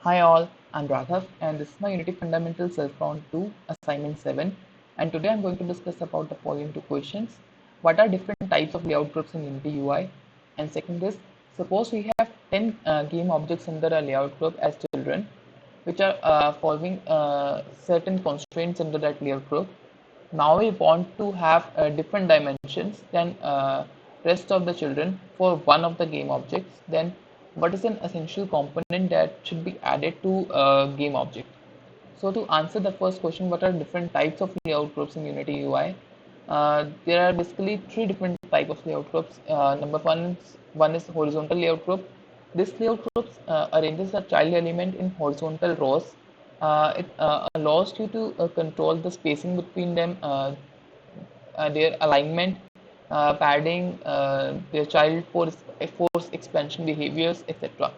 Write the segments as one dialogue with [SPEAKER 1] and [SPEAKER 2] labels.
[SPEAKER 1] Hi all, I'm Raghav and this is my Unity Fundamental Self-Round-2 Assignment 7, and today I'm going to discuss about the following two questions. What are different types of layout groups in Unity UI? And second is, suppose we have 10 game objects under a layout group as children, which are following certain constraints under that layout group. Now we want to have different dimensions than rest of the children for one of the game objects. Then what is an essential component that should be added to a game object? So to answer the first question, what are different types of layout groups in Unity UI? There are basically three different types of layout groups. Number one is horizontal layout group. This layout group arranges the child element in horizontal rows. It allows you to control the spacing between them, their alignment, padding, their child force expansion behaviors, etc.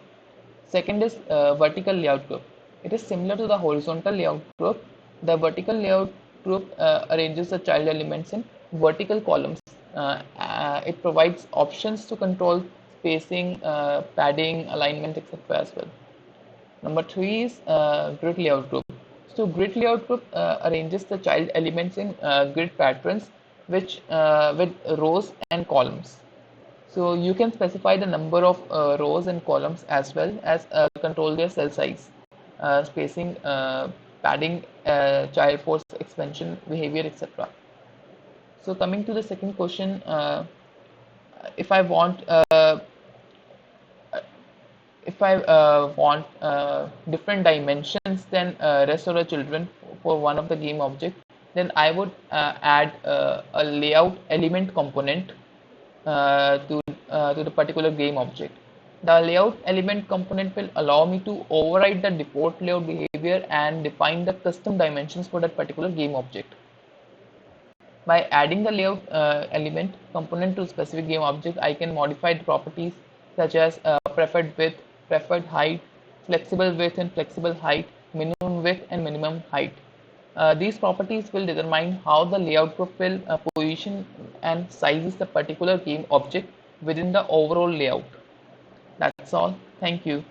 [SPEAKER 1] Second is vertical layout group. It is similar to the horizontal layout group. The vertical layout group arranges the child elements in vertical columns. It provides options to control spacing, padding, alignment, etc. as well. Number three is grid layout group. So grid layout group arranges the child elements in grid patterns, which with rows and columns. So you can specify the number of rows and columns as well as control their cell size, spacing, padding, child force expansion behavior, etc. So coming to the second question, if I want different dimensions than rest of the children for one of the game object, then I would add a layout element component to the particular game object. The layout element component will allow me to override the default layout behavior and define the custom dimensions for that particular game object. By adding the layout element component to specific game object, I can modify the properties such as preferred width, preferred height, flexible width and flexible height, minimum width and minimum height. These properties will determine how the layout group will position and size the particular game object within the overall layout. That's all. Thank you.